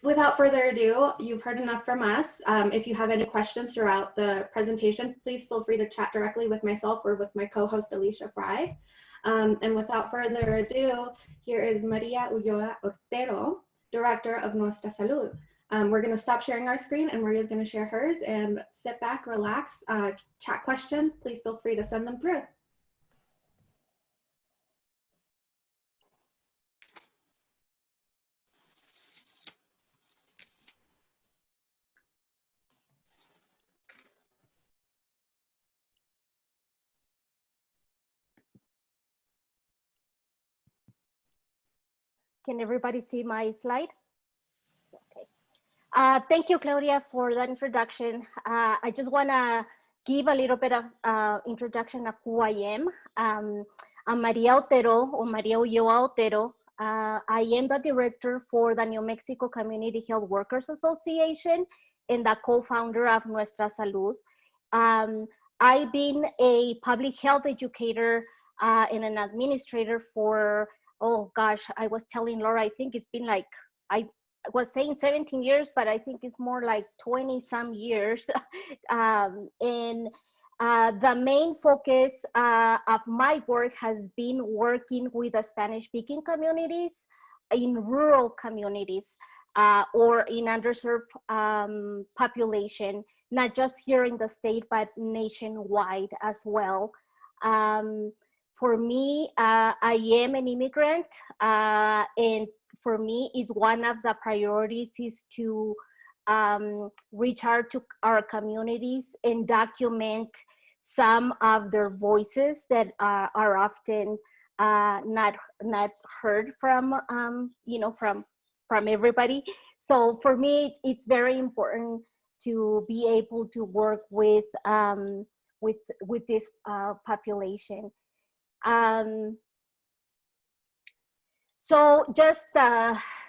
Without further ado, you've heard enough from us. If you have any questions throughout the presentation, please feel free to chat directly with myself or with my co-host Alicia Fry. And without further ado, here is Maria Ulloa Otero, Director of Nuestra Salud. We're going to stop sharing our screen and Maria's going to share hers, and sit back, relax, chat questions. Please feel free to send them through. Can everybody see my slide? Okay. Thank you, Claudia, for that introduction. I just want to give a little bit of introduction of who I am. I'm Maria Otero, or Maria Ulloa Otero. I am the director for the New Mexico Community Health Workers Association and the co-founder of Nuestra Salud. I've been a public health educator and an administrator for, oh gosh, I was telling Laura, I think it's been like, I was saying 17 years, but I think it's more like 20 some years. And the main focus of my work has been working with the Spanish speaking communities in rural communities or in underserved population, not just here in the state, but nationwide as well. For me, I am an immigrant, and for me, is one of the priorities is to reach out to our communities and document some of their voices that are often not heard from from everybody. So for me, it's very important to be able to work with this population. So just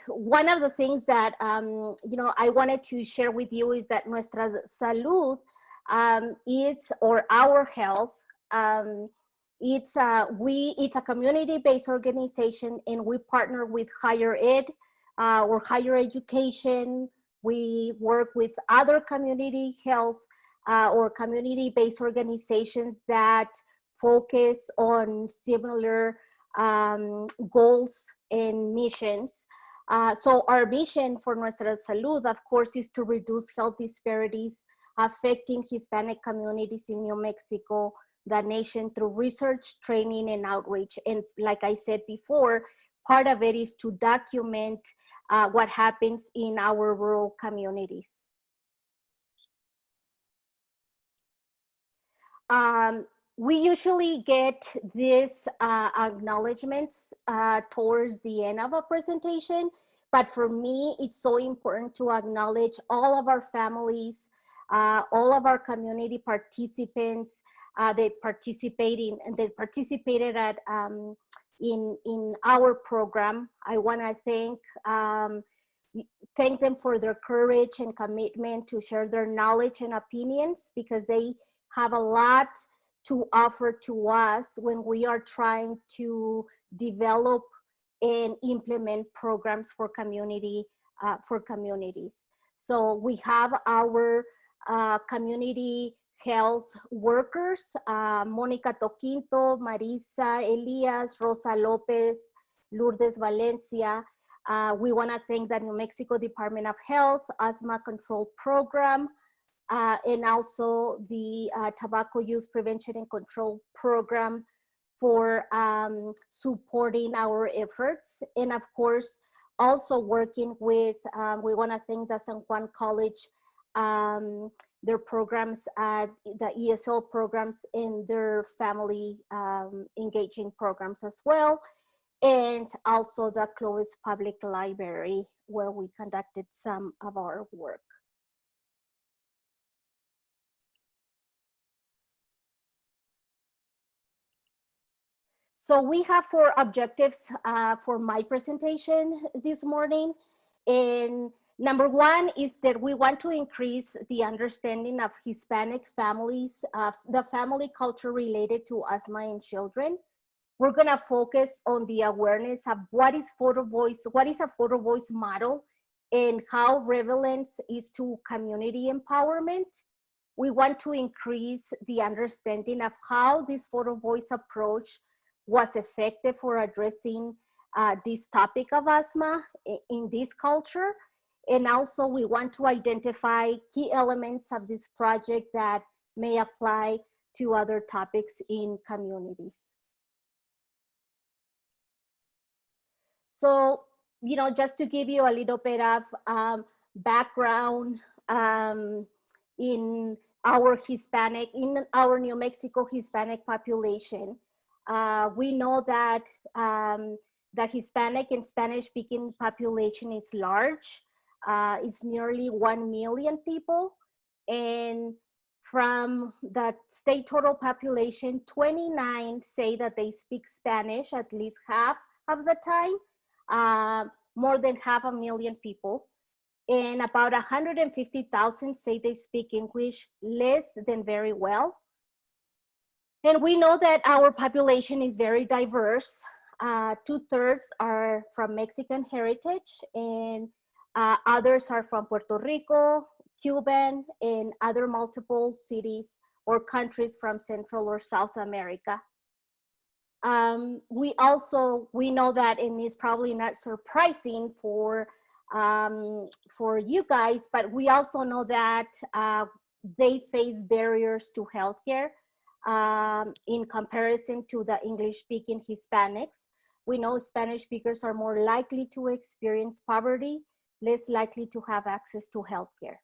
one of the things that I wanted to share with you is that Nuestra Salud, it's, or our health, it's a community-based organization, and we partner with higher ed or higher education. We work with other community health or community-based organizations that focus on similar goals and missions. So our mission for Nuestra Salud, of course, is to reduce health disparities affecting Hispanic communities in New Mexico, the nation, through research, training, and outreach. And like I said before, part of it is to document what happens in our rural communities. We usually get these acknowledgements towards the end of a presentation, but for me, it's so important to acknowledge all of our families, all of our community participants. They participated at in our program. I want to thank them for their courage and commitment to share their knowledge and opinions, because they have a lot to offer to us when we are trying to develop and implement programs for communities. So we have our community health workers, Monica Toquinto, Marisa Elias, Rosa Lopez, Lourdes Valencia. We want to thank the New Mexico Department of Health Asthma Control Program, and also the Tobacco Use Prevention and Control Program for supporting our efforts. And of course, also working with, we want to thank the San Juan College, their programs, the ESL programs, and their family engaging programs as well. And also the Clovis Public Library, where we conducted some of our work. So we have 4 objectives for my presentation this morning. And number 1 is that we want to increase the understanding of Hispanic families, the family culture related to asthma in children. We're gonna focus on the awareness of what is a Photovoice model, and how relevant is to community empowerment. We want to increase the understanding of how this photo voice approach was effective for addressing this topic of asthma in this culture. And also we want to identify key elements of this project that may apply to other topics in communities. So, you know, just to give you a little bit of background in our New Mexico Hispanic population, we know that the Hispanic and Spanish speaking population is large. It's nearly 1 million people. And from the state total population, 29 say that they speak Spanish at least half of the time. More than 500,000 people, and about 150,000 say they speak English less than very well. And we know that our population is very diverse. 2/3 are from Mexican heritage, and others are from Puerto Rico, Cuban, and other multiple cities or countries from Central or South America. We know that, and it's probably not surprising for you guys, but we also know that they face barriers to healthcare in comparison to the English-speaking Hispanics. We know Spanish speakers are more likely to experience poverty, less likely to have access to healthcare.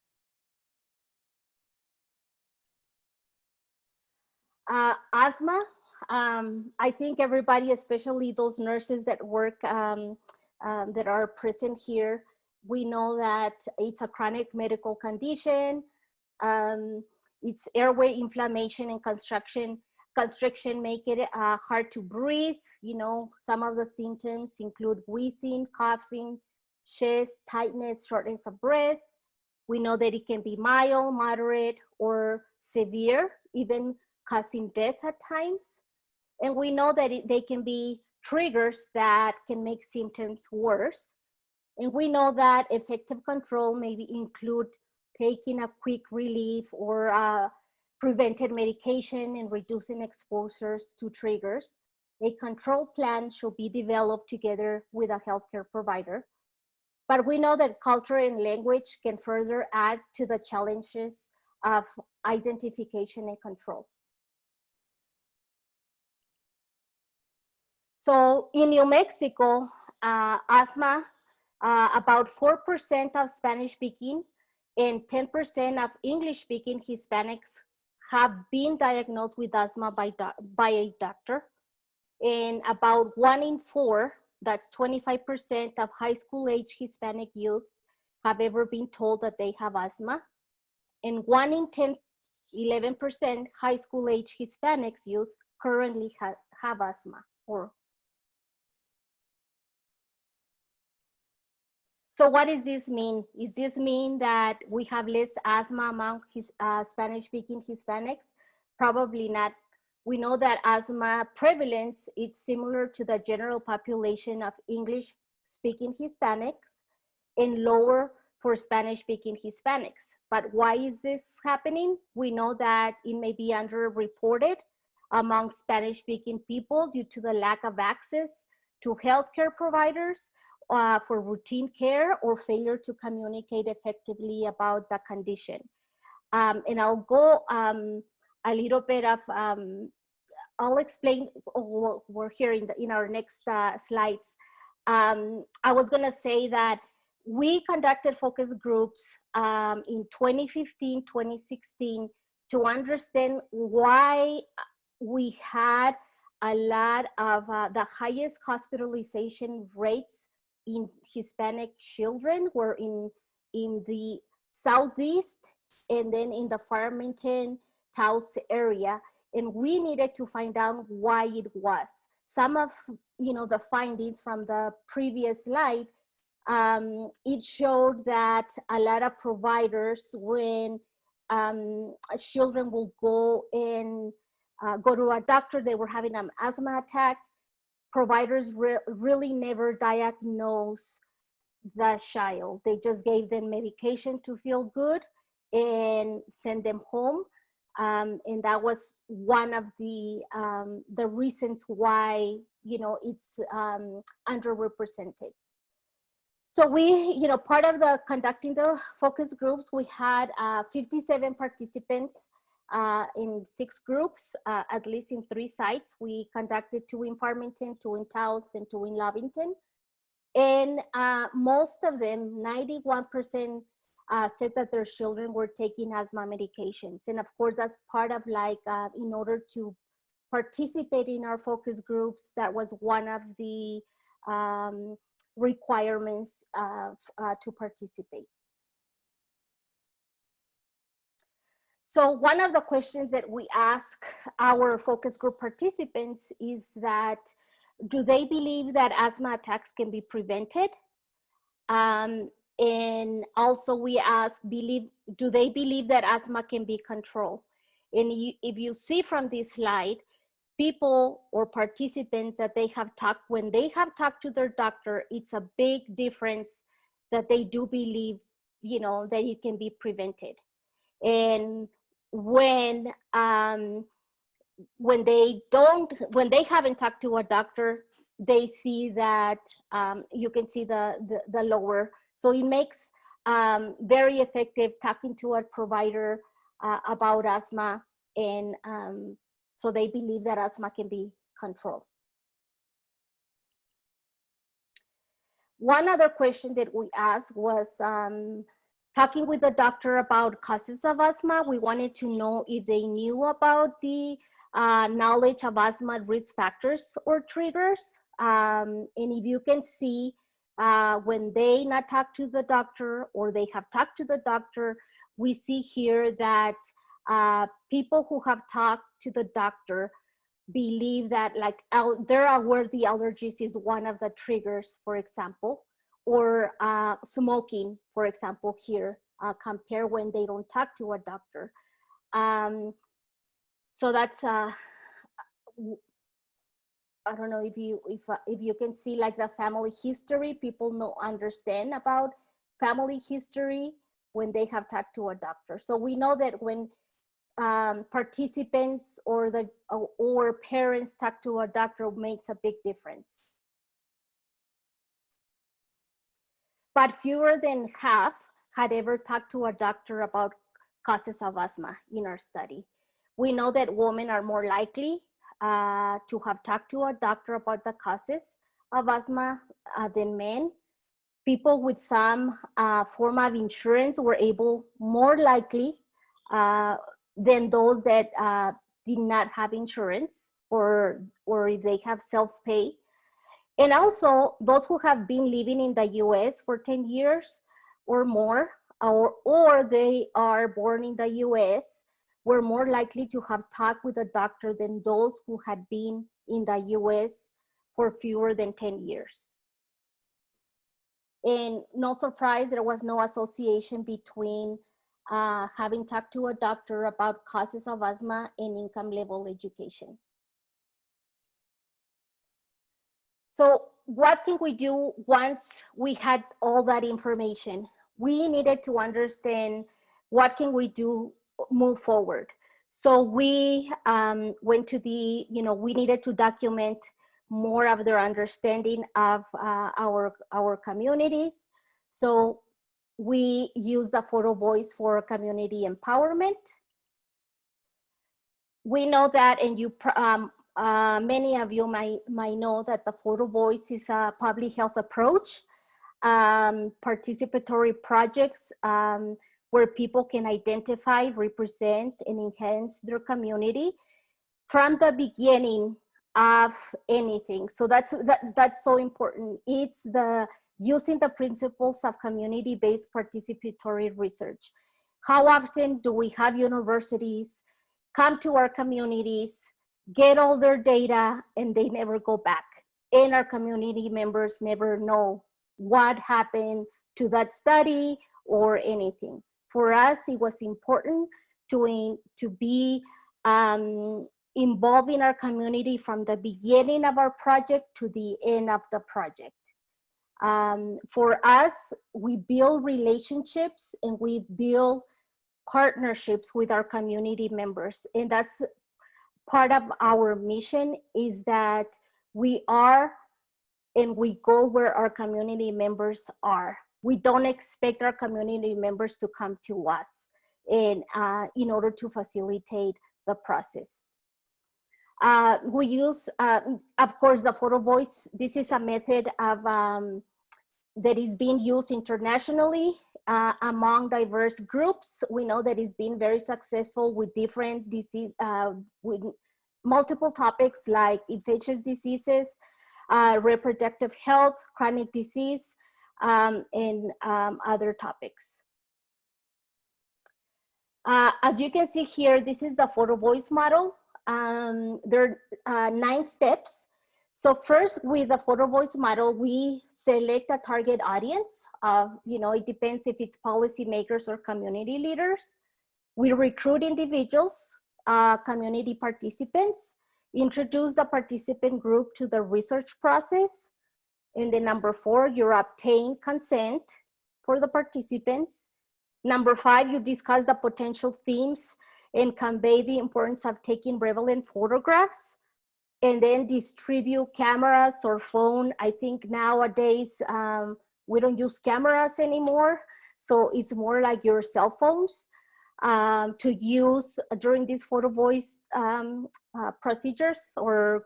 Asthma. I think everybody, especially those nurses that work, that are present here, we know that it's a chronic medical condition. It's airway inflammation and constriction make it hard to breathe. You know, some of the symptoms include wheezing, coughing, chest tightness, shortness of breath. We know that it can be mild, moderate, or severe, even causing death at times. And we know that they can be triggers that can make symptoms worse. And we know that effective control may include taking a quick relief or preventive medication and reducing exposures to triggers. A control plan should be developed together with a healthcare provider. But we know that culture and language can further add to the challenges of identification and control. So in New Mexico, asthma, about 4% of Spanish-speaking and 10% of English-speaking Hispanics have been diagnosed with asthma by a doctor. And about 1 in 4, that's 25% of high school age Hispanic youth have ever been told that they have asthma. And 1 in 10, 11% high school age Hispanics youth currently have asthma. So what does this mean? Does this mean that we have less asthma among Spanish-speaking Hispanics? Probably not. We know that asthma prevalence is similar to the general population of English-speaking Hispanics and lower for Spanish-speaking Hispanics. But why is this happening? We know that it may be underreported among Spanish-speaking people due to the lack of access to healthcare providers for routine care or failure to communicate effectively about the condition. And I'll go a little bit of, I'll explain what we're hearing in our next slides. I was gonna say that we conducted focus groups in 2015, 2016 to understand why we had a lot of the highest hospitalization rates in Hispanic children were in the Southeast and then in the Farmington, Taos area. And we needed to find out why it was. Some of the findings from the previous slide, it showed that a lot of providers, when children will go to a doctor, they were having an asthma attack, providers really never diagnose the child. They just gave them medication to feel good and send them home. And that was one of the reasons why, you know, it's underrepresented. So we, you know, part of the conducting the focus groups, we had 57 participants in 6 groups, at least in 3 sites. We conducted 2 in Farmington, 2 in Taos, and 2 in Lovington. And most of them, 91%, said that their children were taking asthma medications. And of course, that's part of like, in order to participate in our focus groups, that was one of the requirements to participate. So one of the questions that we ask our focus group participants is that, do they believe that asthma attacks can be prevented? And also we ask, do they believe that asthma can be controlled? And if you see from this slide, people or participants that they have talked, when they have talked to their doctor, it's a big difference that they do believe, you know, that it can be prevented. And when they haven't talked to a doctor, they see that you can see the lower. So it makes very effective talking to a provider about asthma, and so they believe that asthma can be controlled. One other question that we asked was talking with the doctor about causes of asthma. We wanted to know if they knew about the knowledge of asthma risk factors or triggers. And if you can see, when they not talk to the doctor or they have talked to the doctor, we see here that people who have talked to the doctor believe that, like, they're aware the allergies is one of the triggers, for example, or smoking, for example, here, compare when they don't talk to a doctor. So that's, I don't know if you can see, like, the family history. People understand about family history when they have talked to a doctor. So we know that when participants or parents talk to a doctor, makes a big difference. But fewer than half had ever talked to a doctor about causes of asthma in our study. We know that women are more likely to have talked to a doctor about the causes of asthma than men. People with some form of insurance were more likely than those that did not have insurance, or if they have self-pay. And also those who have been living in the US for 10 years or more, or they are born in the US, were more likely to have talked with a doctor than those who had been in the US for fewer than 10 years. And no surprise, there was no association between having talked to a doctor about causes of asthma and income level education. So what can we do once we had all that information? We needed to understand what can we do move forward. So we went to we needed to document more of their understanding of our communities. So we use the Photovoice for community empowerment. We know that, and many of you might know that the Photovoice is a public health approach, participatory projects where people can identify, represent, and enhance their community from the beginning of anything. So that's so important. It's using the principles of community-based participatory research. How often do we have universities come to our communities, get all their data, and they never go back? And our community members never know what happened to that study or anything. For us, it was important to be involved in our community from the beginning of our project to the end of the project. For us, we build relationships and we build partnerships with our community members. And that's part of our mission, is that we are and we go where our community members are. We don't expect our community members to come to us in order to facilitate the process. We use, of course, the Photovoice. This is a method of that is being used internationally among diverse groups. We know that it's been very successful with different disease, with multiple topics like infectious diseases, reproductive health, chronic disease, and other topics. As you can see here, this is the Photovoice model. There are 9 steps. So first, with the Photovoice model, we select a target audience. It depends if it's policymakers or community leaders. We recruit individuals, community participants, introduce the participant group to the research process. And then number 4, you obtain consent for the participants. Number 5, you discuss the potential themes and convey the importance of taking relevant photographs, and then distribute cameras or phone. I think nowadays we don't use cameras anymore, so it's more like your cell phones to use during these Photovoice procedures or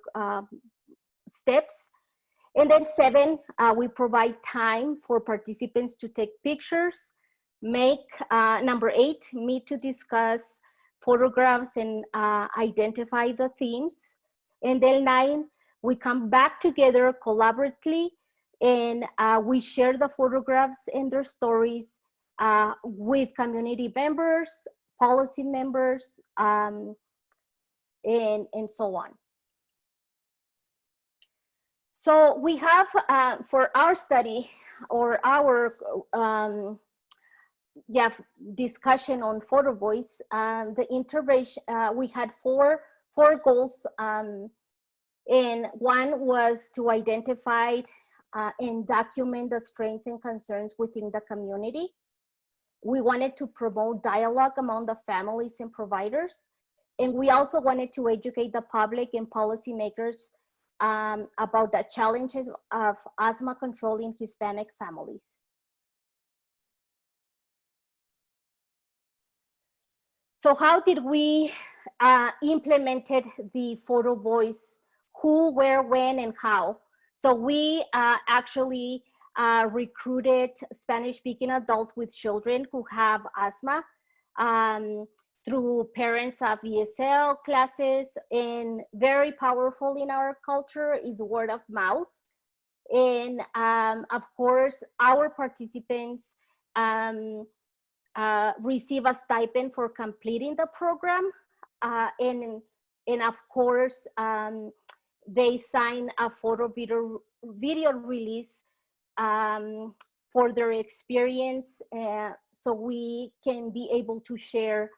steps. And then 7, we provide time for participants to take pictures. Number 8, meet to discuss photographs and identify the themes. And then 9, we come back together collaboratively and we share the photographs and their stories with community members, policy members, and so on. So we have, for our study or our discussion on Photovoice, the intervention, we had four goals, and one was to identify and document the strengths and concerns within the community. We wanted to promote dialogue among the families and providers, and we also wanted to educate the public and policymakers about the challenges of asthma control in Hispanic families. So how did we implemented the Photovoice? Who, where, when, and how? So we actually recruited Spanish-speaking adults with children who have asthma through parents of ESL classes, and very powerful in our culture is word of mouth. And of course, our participants receive a stipend for completing the program. And of course, they sign a photo video release for their experience, so we can be able to share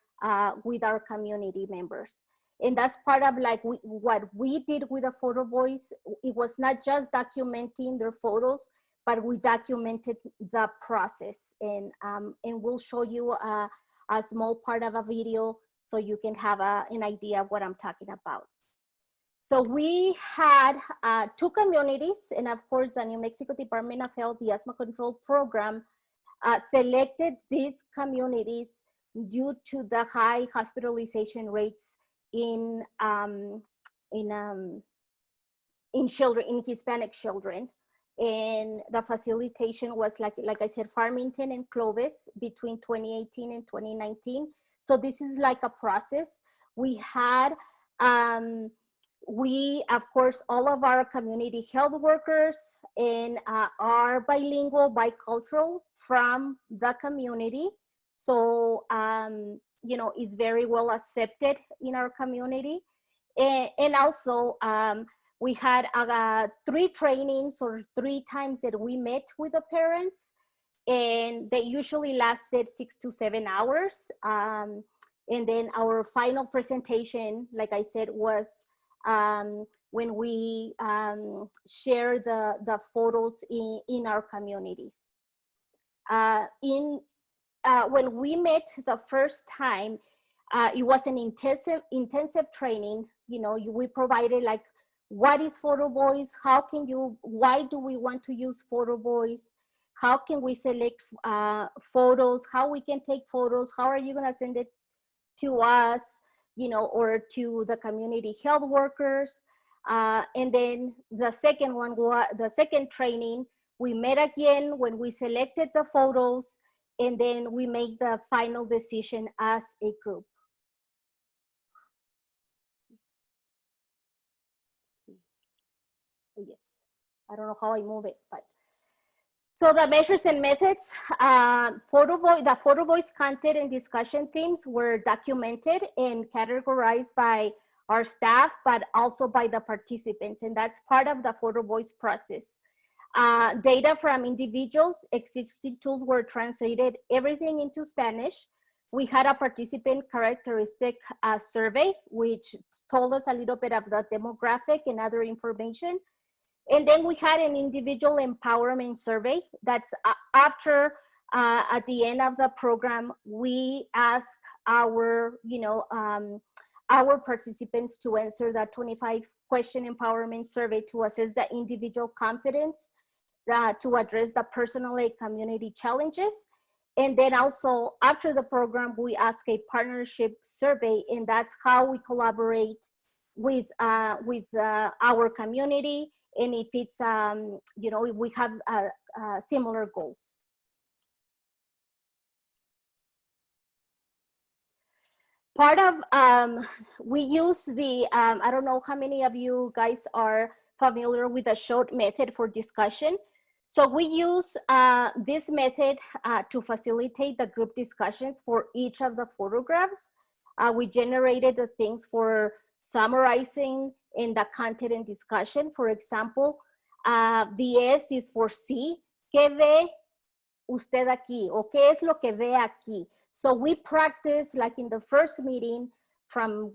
with our community members. And that's part of like what we did with the Photovoice. It was not just documenting their photos, but we documented the process. And we'll show you a small part of a video so you can have an idea of what I'm talking about. So we had 2 communities, and of course, the New Mexico Department of Health, the Asthma Control Program, selected these communities due to the high hospitalization rates in children, in Hispanic children. And the facilitation was like I said, Farmington and Clovis between 2018 and 2019. So this is like a process. We had, of course, all of our community health workers and are bilingual, bicultural from the community. So, it's very well accepted in our community. And also, we had 3 trainings or 3 times that we met with the parents, and they usually lasted 6 to 7 hours. And then our final presentation, like I said, was when we share the photos in our communities. When we met the first time, it was an intensive training. You know, we provided like, what is Photovoice? Why do we want to use Photovoice? How can we select photos? How we can take photos? How are you gonna send it to us, you know, or to the community health workers? And then the second training, we met again when we selected the photos, and then we make the final decision as a group. Oh, yes, I don't know how I move it, but. So the measures and methods, the Photovoice content and discussion themes were documented and categorized by our staff, but also by the participants, and that's part of the Photovoice process. Data from individuals, existing tools were translated everything into Spanish. We had a participant characteristic survey, which told us a little bit of the demographic and other information. And then we had an individual empowerment survey. That's after, at the end of the program, we ask our, our participants to answer that 25-question empowerment survey to assess the individual confidence, to address the personal and community challenges. And then also after the program, we ask a partnership survey, and that's how we collaborate with our community. And if it's, if we have similar goals. Part of, we use the, I don't know how many of you guys are familiar with the SHOT method for discussion. So we use this method to facilitate the group discussions for each of the photographs. We generated the things for summarizing in the content and discussion. For example, the S is for sí. ¿Qué ve usted aquí? ¿O qué es lo que ve aquí? So we practice, like in the first meeting, from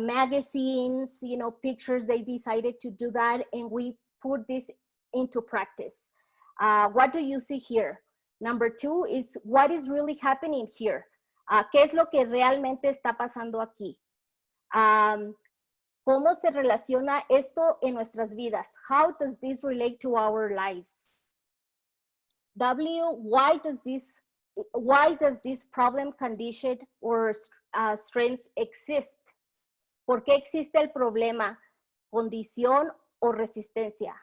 magazines, pictures, they decided to do that, and we put this into practice. What do you see here? Number 2 is, what is really happening here? ¿Qué es lo que realmente está pasando aquí? ¿Cómo se relaciona esto en nuestras vidas? How does this relate to our lives? W, why does this problem, condition, or strength exist? ¿Por qué existe el problema, condición o resistencia?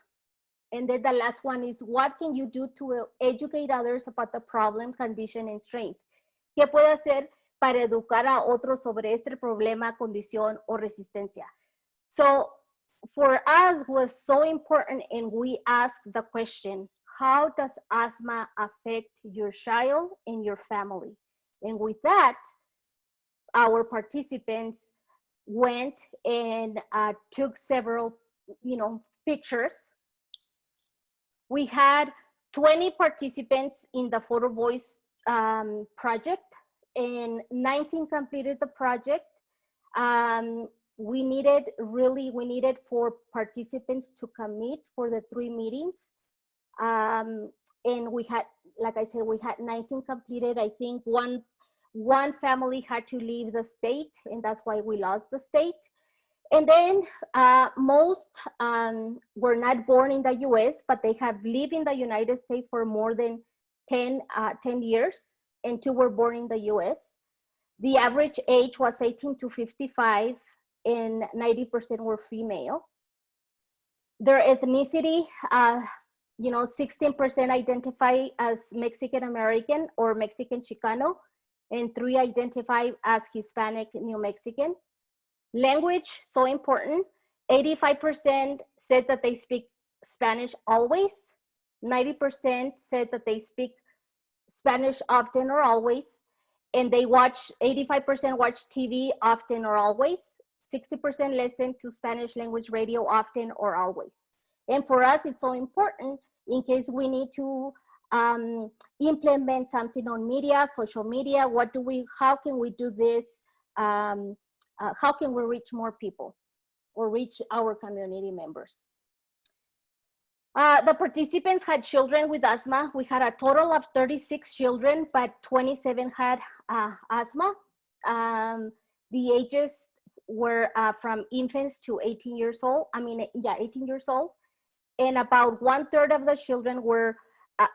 And then the last one is, what can you do to educate others about the problem, condition, and strength? ¿Qué puede hacer para educar a otros sobre este problema, condición o resistencia? So for us, was so important, and we asked the question, how does asthma affect your child and your family? And with that, our participants went and took several, pictures. We had 20 participants in the Photovoice project, and 19 completed the project. We needed 4 participants to commit for the 3 meetings. And we had, like I said, we had 19 completed. I think one family had to leave the state, and that's why we lost the state. And then most were not born in the US, but they have lived in the United States for more than 10 years, and 2 were born in the US. The average age was 18 to 55, and 90% were female. Their ethnicity, 16% identify as Mexican American or Mexican Chicano, and 3 identify as Hispanic New Mexican. Language, so important. 85% said that they speak Spanish always. 90% said that they speak Spanish often or always. And 85% watch TV often or always. 60% listen to Spanish language radio often or always. And for us, it's so important in case we need to implement something on media, social media. How can we do this? How can we reach more people? or reach our community members. The participants had children with asthma. We had a total of 36 children, but 27 had asthma. The ages were from infants to 18 years old. 18 years old. And about 1/3 of the children were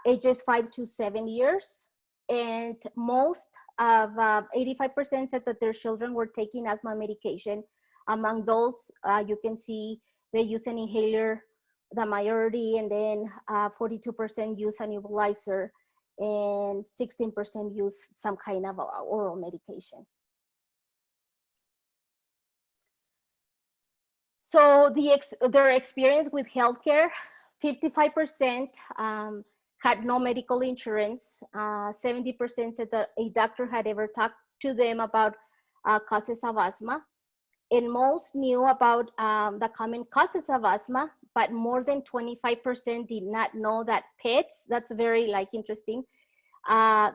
ages 5 to 7 years. And most of 85% said that their children were taking asthma medication. Among those, you can see they use an inhaler, the majority, and then 42% use a nebulizer, and 16% use some kind of oral medication. So their experience with healthcare, 55% had no medical insurance. 70% said that a doctor had ever talked to them about causes of asthma. And most knew about the common causes of asthma, but more than 25% did not know that pets, that's very interesting.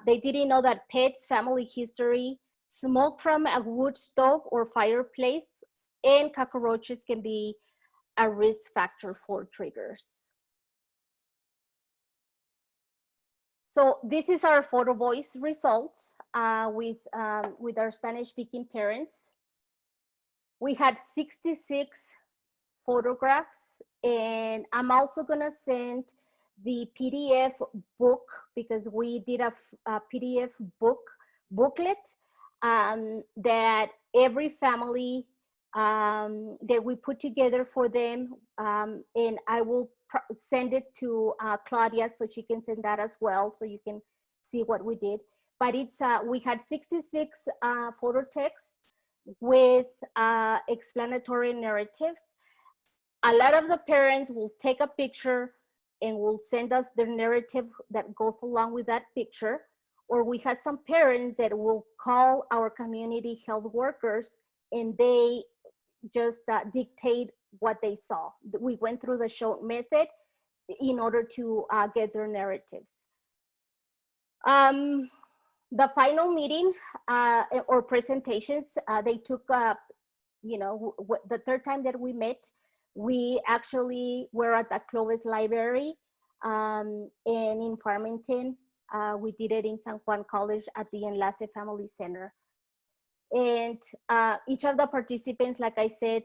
They didn't know that pets, family history, smoke from a wood stove or fireplace, and cockroaches can be a risk factor for triggers. So this is our Photovoice results with our Spanish-speaking parents. We had 66 photographs, and I'm also gonna send the PDF book, because we did a PDF booklet that every family that we put together for them, and I will send it to Claudia so she can send that as well, so you can see what we did. But it's we had 66 photo texts with explanatory narratives. A lot of the parents will take a picture and will send us their narrative that goes along with that picture. Or we had some parents that will call our community health workers, and they just dictate what they saw. We went through the SHOT method in order to get their narratives. The final meeting or presentations, they took, the third time that we met, we actually were at the Clovis Library, and in Farmington. We did it in San Juan College at the Enlace Family Center. And each of the participants, like I said,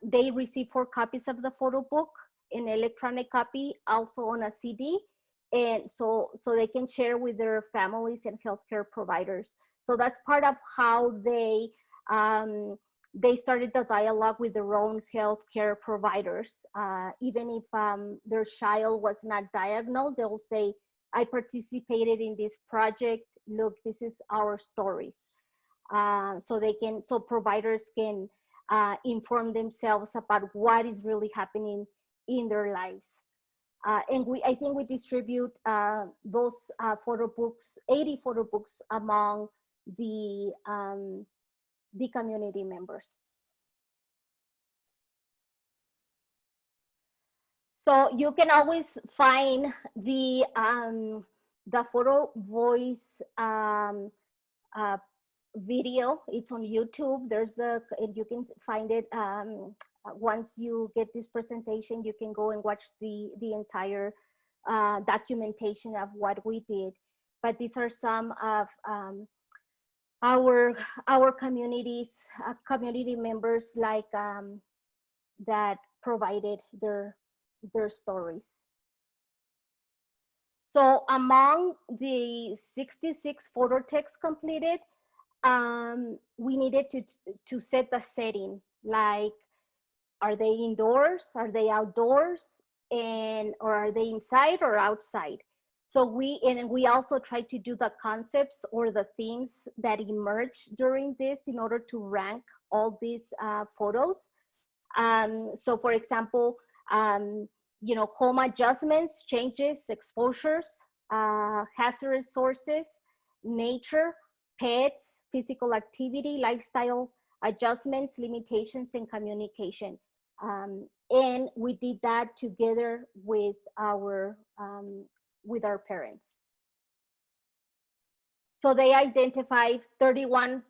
they received 4 copies of the photo book, an electronic copy, also on a CD, and so they can share with their families and healthcare providers. So that's part of how they started the dialogue with their own healthcare providers. Even if their child was not diagnosed, they will say, I participated in this project. Look, this is our stories. So providers can inform themselves about what is really happening in their lives. And I think we distribute those photo books, 80 photo books, among the community members. So you can always find the Photovoice video. It's on YouTube. And you can find it. Once you get this presentation, you can go and watch the entire documentation of what we did. But these are some of our community members, that provided their stories. So among the 66 photo texts completed, we needed to set the setting, like, are they indoors, are they outdoors, or are they inside or outside? So we also tried to do the concepts or the themes that emerged during this in order to rank all these photos. So for example, home adjustments, changes, exposures, hazardous sources, nature, pets, physical activity, lifestyle adjustments, limitations, and communication. And we did that together with our parents. So they identified 31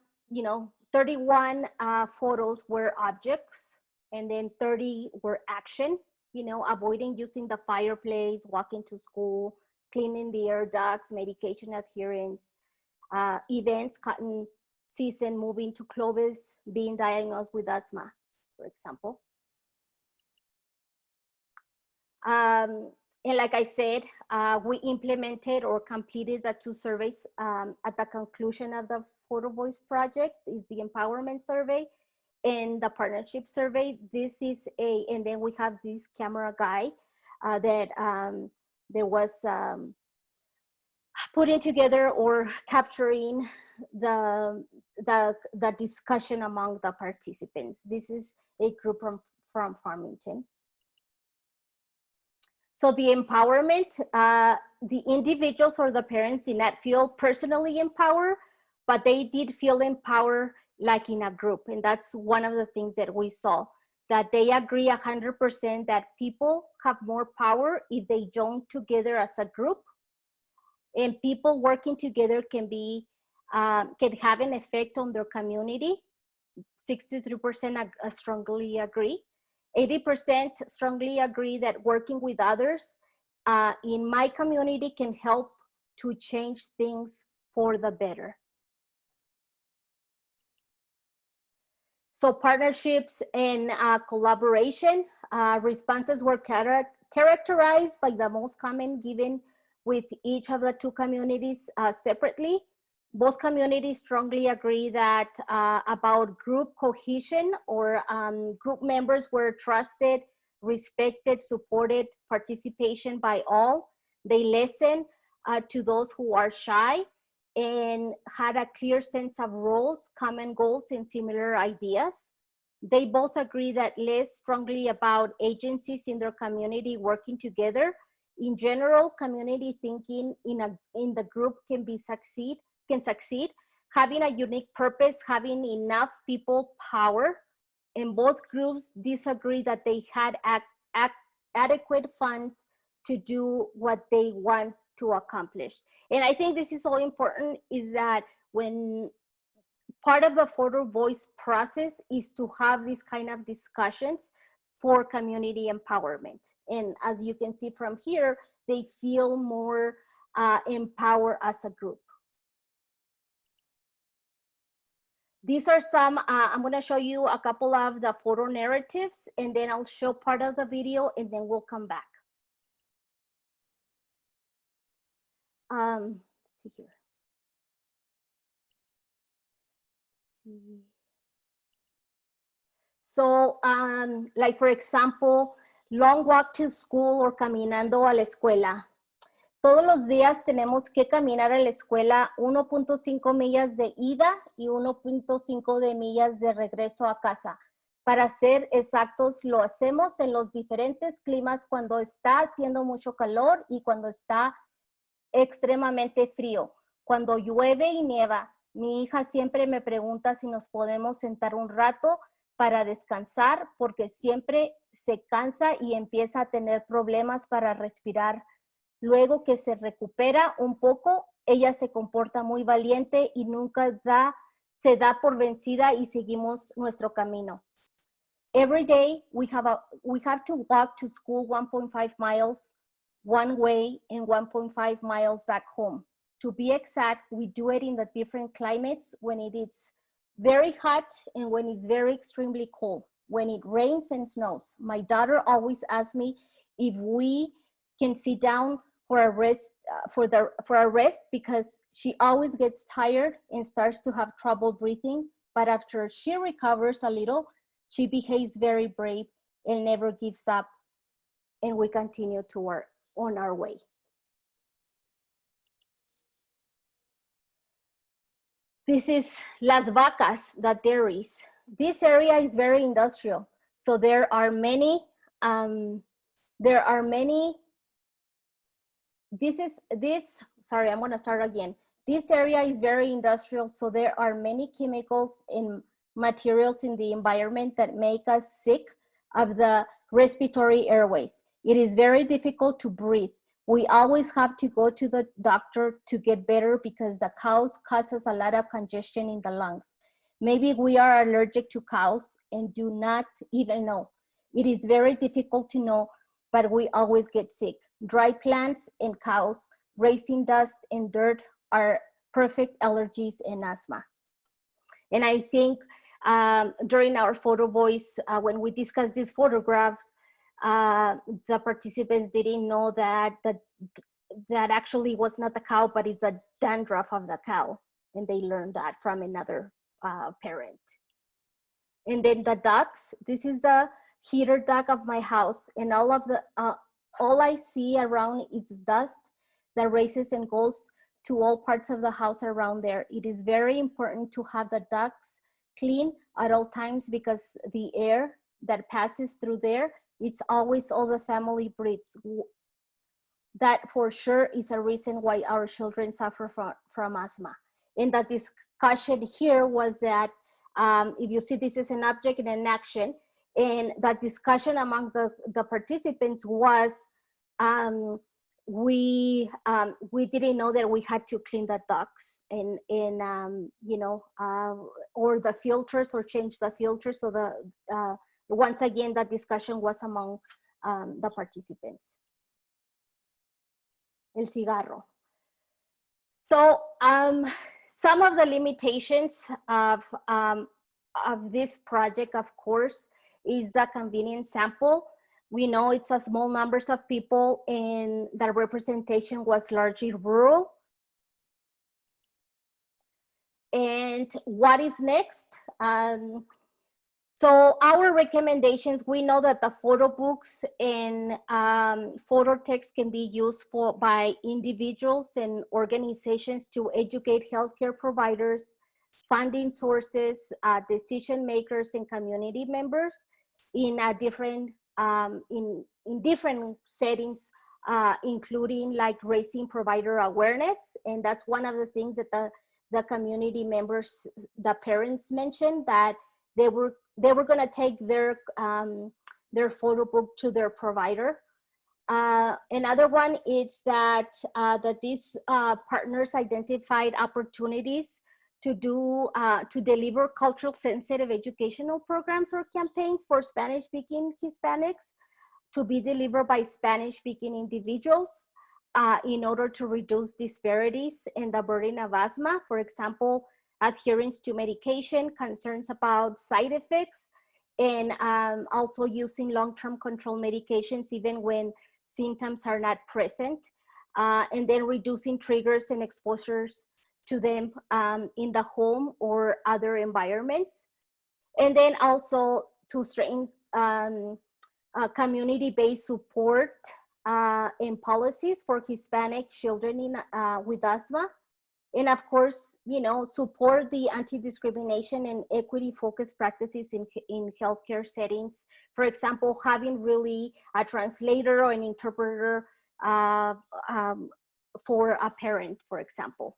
photos were objects, and then 30 were action, you know, avoiding using the fireplace, walking to school, cleaning the air ducts, medication adherence, events, cotton season, moving to Clovis, being diagnosed with asthma, for example. And like I said, we implemented or completed the 2 surveys at the conclusion of the Photovoice project, is the empowerment survey and the partnership survey. This is and then we have this camera guide that there was putting together or capturing the discussion among the participants. This is a group from Farmington. So the empowerment, the individuals or the parents did not feel personally empowered, but they did feel empowered like in a group. And that's one of the things that we saw, that they agree 100% that people have more power if they join together as a group. And people working together can have an effect on their community. 63% strongly agree. 80% strongly agree that working with others in my community can help to change things for the better. So partnerships and collaboration, responses were characterized by the most common given with each of the 2 communities separately. Both communities strongly agree that about group cohesion, or group members were trusted, respected, supported, participation by all. They listen to those who are shy and had a clear sense of roles, common goals, and similar ideas. They both agree that less strongly about agencies in their community working together. In general, community thinking in the group can succeed, having a unique purpose, having enough people power. And both groups disagree that they had adequate funds to do what they want to accomplish. And I think this is so important, is that when part of the Photovoice process is to have these kind of discussions for community empowerment. And as you can see from here, they feel more empowered as a group. These are some, I'm gonna show you a couple of the photo narratives, and then I'll show part of the video, and then we'll come back. Let's see here. So, like for example, long walk to school or caminando a la escuela. Todos los días tenemos que caminar a la escuela 1.5 millas de ida y 1.5 de millas de regreso a casa. Para ser exactos, lo hacemos en los diferentes climas cuando está haciendo mucho calor y cuando está extremadamente frío. Cuando llueve y nieva, mi hija siempre me pregunta si nos podemos sentar un rato para descansar, porque siempre se cansa y empieza a tener problemas para respirar. Luego que se recupera un poco, ella se comporta muy valiente y nunca se da por vencida y seguimos nuestro camino. Every day we have to walk to school 1.5 miles one way and 1.5 miles back home. To be exact, we do it in the different climates, when it is very hot and when it's very extremely cold, when it rains and snows. My daughter always asks me if we can sit down for a rest, because she always gets tired and starts to have trouble breathing. But after she recovers a little, she behaves very brave and never gives up, and we continue to work on our way. This is Las Vacas, the dairies. This area is very industrial, so there are many. Sorry, I'm gonna start again. This area is very industrial, so there are many chemicals and materials in the environment that make us sick of the respiratory airways. It is very difficult to breathe. We always have to go to the doctor to get better because the cows causes a lot of congestion in the lungs. Maybe we are allergic to cows and do not even know. It is very difficult to know, but we always get sick. Dry plants and cows, raising dust and dirt are perfect allergies and asthma. And I think during our photo voice, when we discussed these photographs, the participants didn't know that that actually was not the cow, but it's a dandruff of the cow. And they learned that from another parent. And then the ducks, this is the heater duct of my house, and all I see around is dust that raises and goes to all parts of the house around there. It is very important to have the ducts clean at all times, because the air that passes through there, it's always all the family breeds. That for sure is a reason why our children suffer from asthma. And the discussion here was that if you see this as an object and an action, and that discussion among the participants was, we didn't know that we had to clean the ducts and you know, or the filters, or change the filters. So once again, that discussion was among the participants. El cigarro. So some of the limitations of this project, of course, is the convenience sample. We know it's a small numbers of people, and the representation was largely rural. And what is next? So our recommendations, we know that the photo books and photo text can be used by individuals and organizations to educate healthcare providers, funding sources, decision makers, and community members in different settings, including like raising provider awareness. And that's one of the things that the community members, the parents mentioned, that they were going to take their photo book to their provider. Another one is that these partners identified opportunities to deliver cultural sensitive educational programs or campaigns for Spanish speaking Hispanics to be delivered by Spanish speaking individuals in order to reduce disparities in the burden of asthma. For example, adherence to medication, concerns about side effects, and also using long-term control medications even when symptoms are not present, and then reducing triggers and exposures to them in the home or other environments. And then also to strengthen community-based support and policies for Hispanic children with asthma. And of course, you know, support the anti-discrimination and equity-focused practices in healthcare settings. For example, having really a translator or an interpreter for a parent, for example.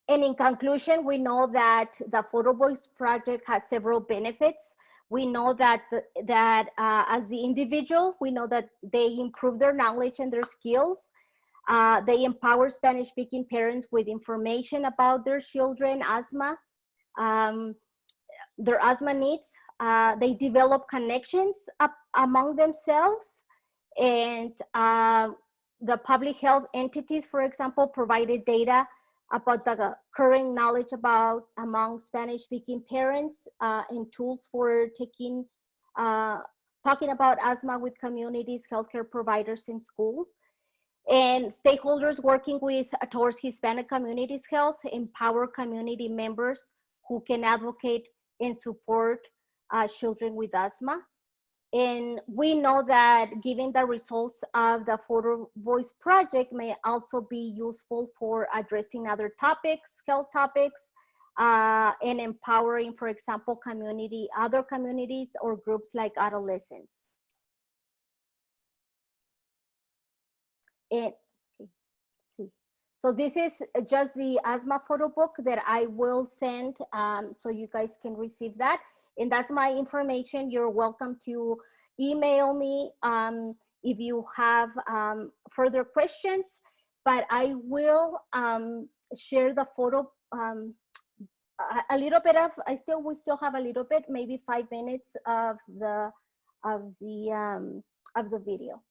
And in conclusion, we know that the Photovoice project has several benefits. We know that as the individual, we know that they improve their knowledge and their skills. They empower Spanish-speaking parents with information about their children's asthma, their asthma needs. They develop connections among themselves, and the public health entities, for example, provided data about the current knowledge among Spanish-speaking parents and tools for talking about asthma with communities, healthcare providers, and schools. And stakeholders working towards Hispanic communities' health empower community members who can advocate and support children with asthma. And we know that given the results of the Photovoice project may also be useful for addressing other topics, health topics, and empowering, for example, other communities or groups like adolescents. And so this is just the asthma photo book that I will send, so you guys can receive that. And that's my information. You're welcome to email me if you have further questions. But I will share the photo. A little bit of, we still have a little bit, maybe 5 minutes of the video.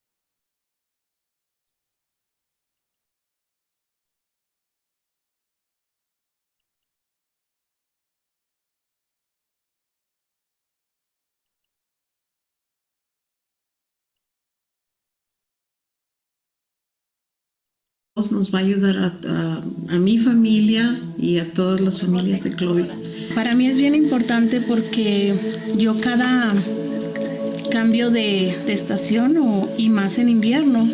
Nos va a ayudar a mi familia y a todas las familias de Clovis. Para mí es bien importante porque yo cada cambio de estación y más en invierno,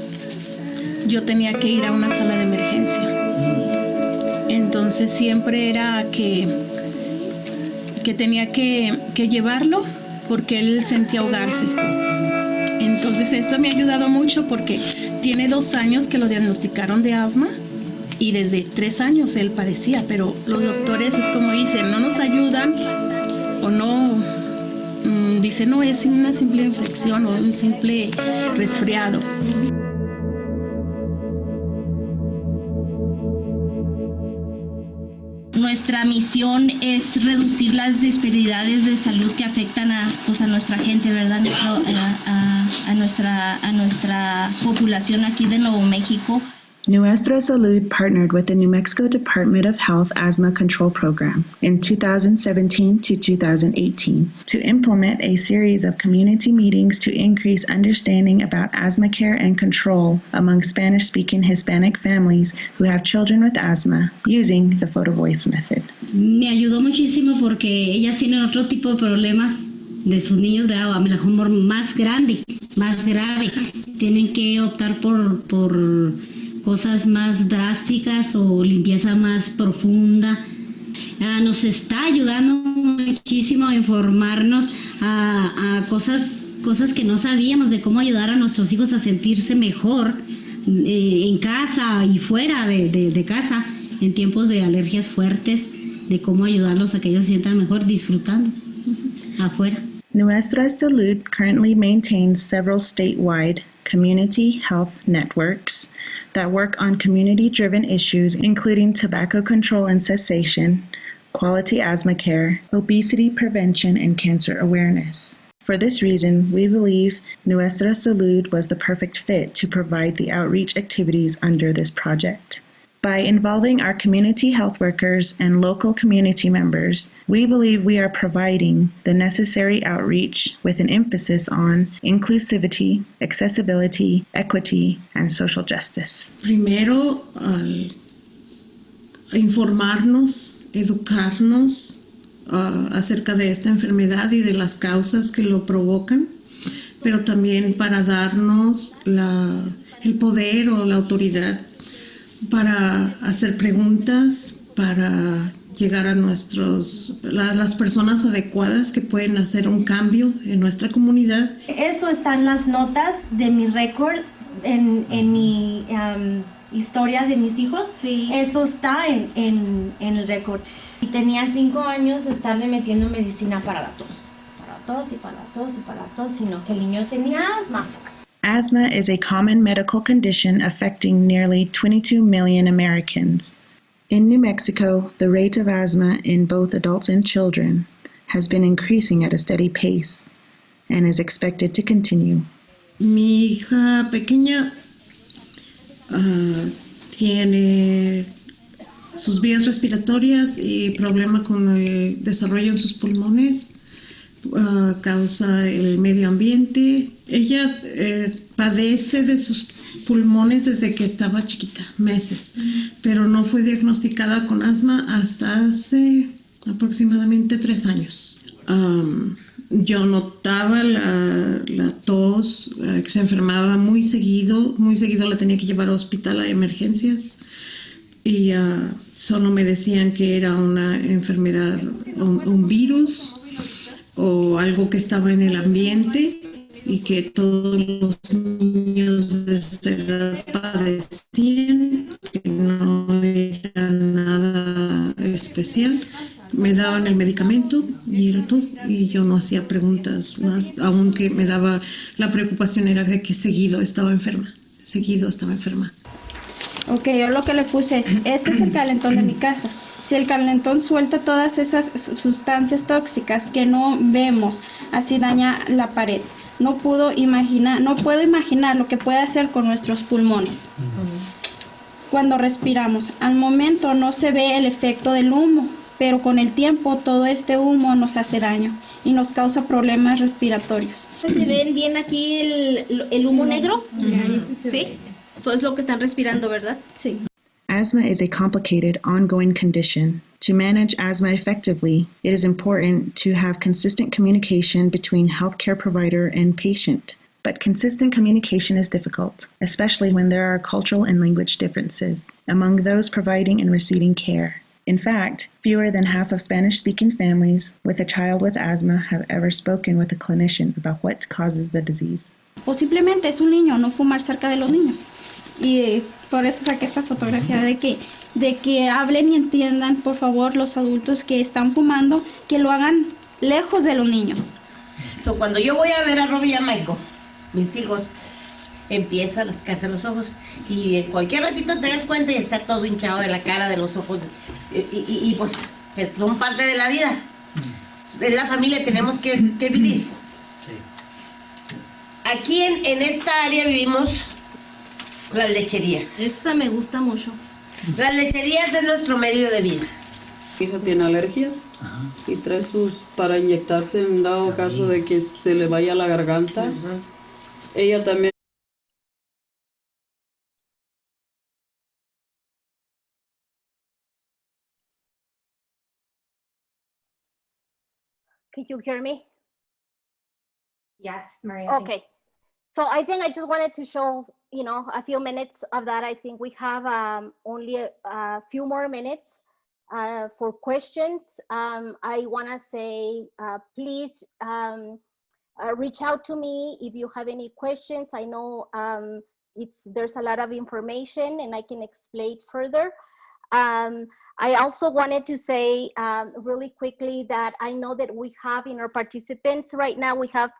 yo tenía que ir a una sala de emergencia. Entonces siempre era que tenía que llevarlo porque él sentía ahogarse. Entonces esto me ha ayudado mucho porque tiene 2 años que lo diagnosticaron de asma y desde 3 años él padecía, pero los doctores es como dicen, no nos ayudan o no, dicen no, es una simple infección o un simple resfriado. Nuestra misión es reducir las disparidades de salud que afectan a nuestra gente, ¿verdad? A nuestra población aquí de Nuevo México. Nuestra Salud partnered with the New Mexico Department of Health Asthma Control Program in 2017 to 2018 to implement a series of community meetings to increase understanding about asthma care and control among Spanish-speaking Hispanic families who have children with asthma using the Photovoice method. Me ayudó muchísimo porque ellas tienen otro tipo de problemas de sus niños, ¿verdad? A lo mejor más grave. Tienen que optar por cosas más drásticas o limpieza más profunda. Nos está ayudando muchísimo a informarnos a cosas que no sabíamos de cómo ayudar a nuestros hijos a sentirse mejor en casa y fuera de casa en tiempos de alergias fuertes, de cómo ayudarlos a que ellos se sientan mejor disfrutando afuera. Nuestra Salud currently maintains several statewide community health networks that work on community-driven issues including tobacco control and cessation, quality asthma care, obesity prevention, and cancer awareness. For this reason, we believe Nuestra Salud was the perfect fit to provide the outreach activities under this project. By involving our community health workers and local community members, we believe we are providing the necessary outreach with an emphasis on inclusivity, accessibility, equity, and social justice. Primero, al informarnos, educarnos acerca de esta enfermedad y de las causas que lo provocan, pero también para darnos el poder o la autoridad para hacer preguntas, para llegar a las personas adecuadas que pueden hacer un cambio en nuestra comunidad. Eso está en las notas de mi récord, en mi historia de mis hijos. Sí. Eso está en el récord. Y tenía 5 años de estarle metiendo medicina para la tos, sino que el niño tenía asma. Asthma is a common medical condition affecting nearly 22 million Americans. In New Mexico, the rate of asthma in both adults and children has been increasing at a steady pace and is expected to continue. Mi hija pequeña tiene sus vías respiratorias y problema con el desarrollo en sus pulmones. Causa el medio ambiente. Ella padece de sus pulmones desde que estaba chiquita, meses, pero no fue diagnosticada con asma hasta hace aproximadamente 3 años. Yo notaba la tos, que se enfermaba muy seguido la tenía que llevar al hospital a emergencias y solo me decían que era una enfermedad, un virus o algo que estaba en el ambiente y que todos los niños de esta edad padecían, que no era nada especial. Me daban el medicamento y era todo, y yo no hacía preguntas más, aunque me daba, la preocupación era de que seguido estaba enferma. Ok, yo lo que le puse es, este es el calentón de mi casa. Si el calentón suelta todas esas sustancias tóxicas que no vemos, así daña la pared. No puedo imaginar lo que puede hacer con nuestros pulmones. Cuando respiramos, al momento no se ve el efecto del humo, pero con el tiempo todo este humo nos hace daño y nos causa problemas respiratorios. ¿Se ven bien aquí el humo negro? Sí. Eso es lo que están respirando, ¿verdad? Sí. Asthma is a complicated, ongoing condition. To manage asthma effectively, it is important to have consistent communication between healthcare provider and patient. But consistent communication is difficult, especially when there are cultural and language differences among those providing and receiving care. In fact, fewer than half of Spanish-speaking families with a child with asthma have ever spoken with a clinician about what causes the disease. O simplemente es un niño, no fumar cerca de los niños. Y por eso saqué esta fotografía de que hablen y entiendan, por favor, los adultos que están fumando, que lo hagan lejos de los niños. So, cuando yo voy a ver a Robbie y a Michael, mis hijos, empieza a lascarse los ojos y en cualquier ratito te das cuenta y está todo hinchado de la cara, de los ojos y pues son parte de la vida. En la familia tenemos que vivir. Aquí en esta área vivimos las lecherías. Esa me gusta mucho. Las lecherías es nuestro medio de vida. Mi hija tiene alergias y trae sus para inyectarse en dado caso de que se le vaya la garganta. Ella también. Can you hear me? Yes, Maria. Okay. So I think I just wanted to show, you know, a few minutes of that. I think we have only a few more minutes for questions. I want to say, please reach out to me if you have any questions. I know there's a lot of information and I can explain further. I also wanted to say really quickly that I know that we have in our participants right now, we have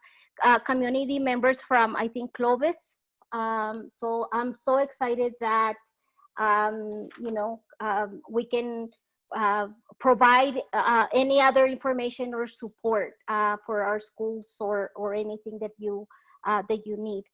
community members from, I think, Clovis. So I'm so excited that, you know, we can provide any other information or support for our schools or anything that you need.